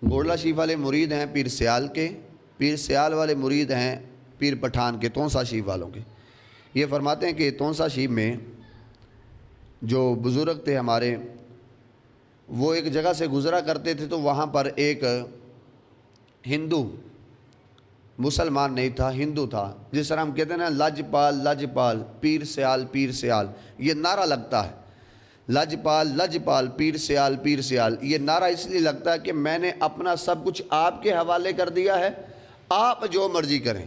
گوڑلا شریف والے مرید ہیں پیر سیال کے، پیر سیال والے مرید ہیں پیر پٹھان کے، تونسا شریف والوں کے۔ یہ فرماتے ہیں کہ تونسا شریف میں جو بزرگ تھے ہمارے، وہ ایک جگہ سے گزرا کرتے تھے تو وہاں پر ایک ہندو، مسلمان نہیں تھا، ہندو تھا، جس طرح ہم کہتے ہیں نا لجپال لجپال پیر سیال پیر سیال، یہ نعرہ لگتا ہے لجپال لجپال پیر سیال پیر سیال۔ یہ نعرہ اس لیے لگتا ہے کہ میں نے اپنا سب کچھ آپ کے حوالے کر دیا ہے، آپ جو مرضی کریں۔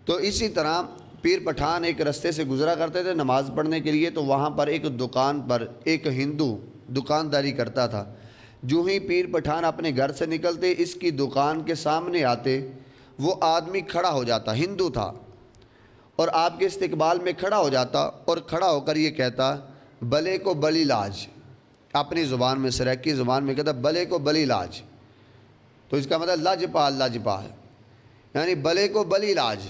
تو اسی طرح پیر پٹھان ایک رستے سے گزرا کرتے تھے نماز پڑھنے کے لیے، تو وہاں پر ایک دکان پر ایک ہندو دکانداری کرتا تھا۔ جو ہی پیر پٹھان اپنے گھر سے نکلتے، اس کی دکان کے سامنے آتے، وہ آدمی کھڑا ہو جاتا، ہندو تھا، اور آپ کے استقبال میں کھڑا ہو جاتا اور کھڑا ہو کر یہ کہتا بلے کو بلی لاج، اپنی زبان میں، سریکی زبان میں کہتا بلے کو بلی لاج، تو اس کا مطلب لجپال لجپال، یعنی بلے کو بلی لاج،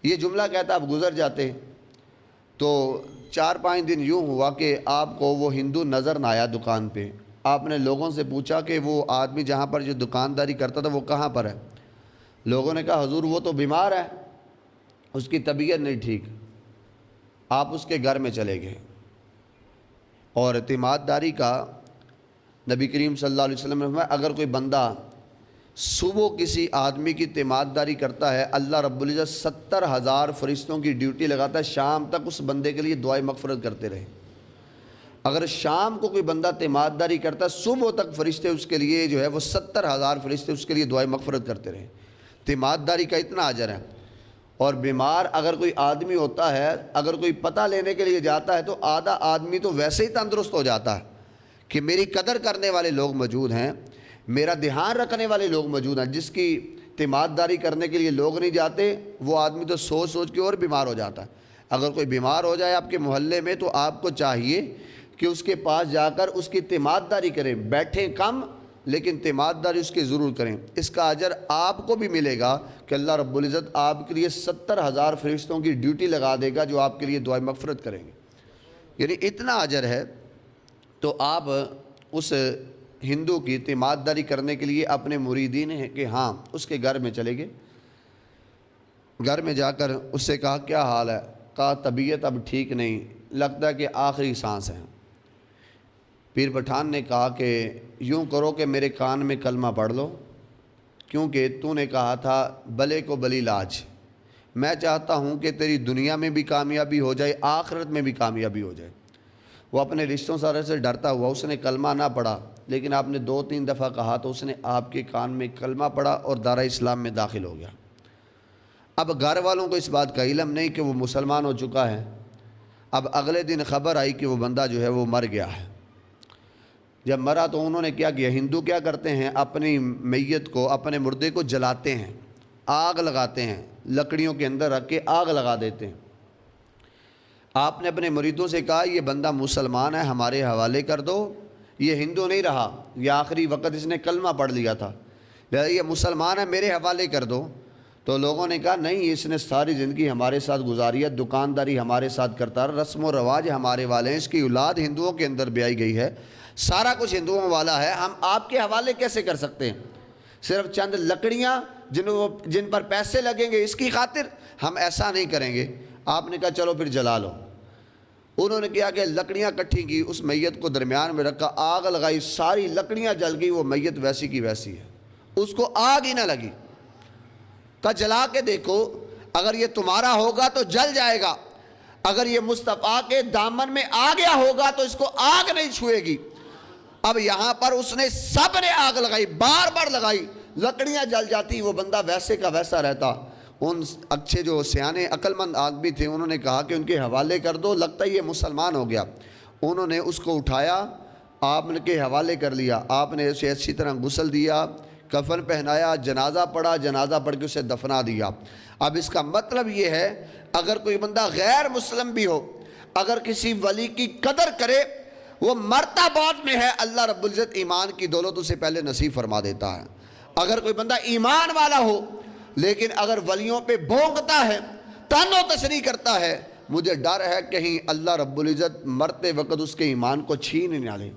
یہ جملہ کہتا۔ آپ گزر جاتے تو 4-5 دن یوں ہوا کہ آپ کو وہ ہندو نظر نہ آیا دکان پہ۔ آپ نے لوگوں سے پوچھا کہ وہ آدمی جہاں پر جو دکانداری کرتا تھا وہ کہاں پر ہے؟ لوگوں نے کہا حضور وہ تو بیمار ہے، اس کی طبیعت نہیں ٹھیک۔ آپ اس کے گھر میں چلے گئے، اور اعتماد داری کا نبی کریم صلی اللہ علیہ وسلم نے فرمایا اگر کوئی بندہ صبح کسی آدمی کی اعتماد داری کرتا ہے، اللہ رب العزت 70,000 فرشتوں کی ڈیوٹی لگاتا ہے، شام تک اس بندے کے لیے دعائے مغفرت کرتے رہے۔ اگر شام کو کوئی بندہ اعتماد داری کرتا ہے، صبح تک فرشتے اس کے لیے جو ہے وہ 70,000 فرشتے اس کے لیے دعائے مغفرت کرتے رہے۔ اعتماد داری کا اتنا اجر ہے۔ اور بیمار اگر کوئی آدمی ہوتا ہے، اگر کوئی پتہ لینے کے لیے جاتا ہے، تو آدھا آدمی تو ویسے ہی تندرست ہو جاتا ہے کہ میری قدر کرنے والے لوگ موجود ہیں، میرا دھیان رکھنے والے لوگ موجود ہیں۔ جس کی اعتماد داری کرنے کے لیے لوگ نہیں جاتے، وہ آدمی تو سوچ سوچ کے اور بیمار ہو جاتا ہے۔ اگر کوئی بیمار ہو جائے آپ کے محلے میں، تو آپ کو چاہیے کہ اس کے پاس جا کر اس کی اعتماد داری کریں، بیٹھیں کم لیکن اعتماد داری اس کی ضرور کریں۔ اس کا اجر آپ کو بھی ملے گا کہ اللہ رب العزت آپ کے لیے 70,000 فرشتوں کی ڈیوٹی لگا دے گا جو آپ کے لیے دعائے مغفرت کریں گے، یعنی اتنا اجر ہے۔ تو آپ اس ہندو کی اعتماد داری کرنے کے لیے اپنے مریدین ہیں کہ ہاں اس کے گھر میں چلے گئے، گھر میں جا کر اس سے کہا کیا حال ہے؟ کہا طبیعت اب ٹھیک نہیں، لگتا ہے کہ آخری سانس ہے۔ پیر پٹھان نے کہا کہ یوں کرو کہ میرے کان میں کلمہ پڑھ لو، کیونکہ تو نے کہا تھا بلے کو بلی لاج، میں چاہتا ہوں کہ تیری دنیا میں بھی کامیابی ہو جائے، آخرت میں بھی کامیابی ہو جائے۔ وہ اپنے رشتوں سارے سے ڈرتا ہوا، اس نے کلمہ نہ پڑھا، لیکن آپ نے 2-3 دفعہ کہا تو اس نے آپ کے کان میں کلمہ پڑھا اور دارہ اسلام میں داخل ہو گیا۔ اب گھر والوں کو اس بات کا علم نہیں کہ وہ مسلمان ہو چکا ہے۔ اب اگلے دن خبر آئی کہ وہ بندہ جو ہے وہ مر گیا ہے۔ جب مرا تو انہوں نے کیا کیا، ہندو کیا کرتے ہیں، اپنی میت کو، اپنے مردے کو جلاتے ہیں، آگ لگاتے ہیں، لکڑیوں کے اندر رکھ کے آگ لگا دیتے ہیں۔ آپ نے اپنے مریدوں سے کہا یہ بندہ مسلمان ہے، ہمارے حوالے کر دو، یہ ہندو نہیں رہا، یہ آخری وقت اس نے کلمہ پڑھ لیا تھا، لہذا یہ مسلمان ہے، میرے حوالے کر دو۔ تو لوگوں نے کہا نہیں، اس نے ساری زندگی ہمارے ساتھ گزاری ہے، دکانداری ہمارے ساتھ کرتا ہے، رسم و رواج ہمارے والے ہیں، اس کی اولاد ہندوؤں کے اندر بیائی گئی ہے، سارا کچھ ہندوؤں والا ہے، ہم آپ کے حوالے کیسے کر سکتے ہیں؟ صرف چند لکڑیاں جن پر پیسے لگیں گے اس کی خاطر ہم ایسا نہیں کریں گے۔ آپ نے کہا چلو پھر جلا لو۔ انہوں نے کیا کہ لکڑیاں کٹھی کی، اس میت کو درمیان میں رکھا، آگ لگائی، ساری لکڑیاں جل گئی، وہ میت ویسی کی ویسی ہے، اس کو آگ ہی نہ لگی۔ کہا جلا کے دیکھو، اگر یہ تمہارا ہوگا تو جل جائے گا، اگر یہ مصطفیٰ کے دامن میں آ گیا ہوگا تو اس کو آگ نہیں چھوئے گی۔ اب یہاں پر اس نے سب نے آگ لگائی، بار بار لگائی، لکڑیاں جل جاتی، وہ بندہ ویسے کا ویسا رہتا۔ ان اچھے جو سیانے عقل مند آدمی تھے انہوں نے کہا کہ ان کے حوالے کر دو، لگتا ہے یہ مسلمان ہو گیا۔ انہوں نے اس کو اٹھایا، آپ نے کے حوالے کر لیا، آپ نے اسے اچھی طرح غسل دیا، کفن پہنایا، جنازہ پڑھا، جنازہ پڑھ کے اسے دفنا دیا۔ اب اس کا مطلب یہ ہے اگر کوئی بندہ غیر مسلم بھی ہو، اگر کسی ولی کی قدر کرے، وہ مرتا بعد میں ہے، اللہ رب العزت ایمان کی دولت اسے پہلے نصیب فرما دیتا ہے۔ اگر کوئی بندہ ایمان والا ہو لیکن اگر ولیوں پہ بھونکتا ہے، تن و تشریح کرتا ہے، مجھے ڈر ہے کہیں اللہ رب العزت مرتے وقت اس کے ایمان کو چھین نہ لے۔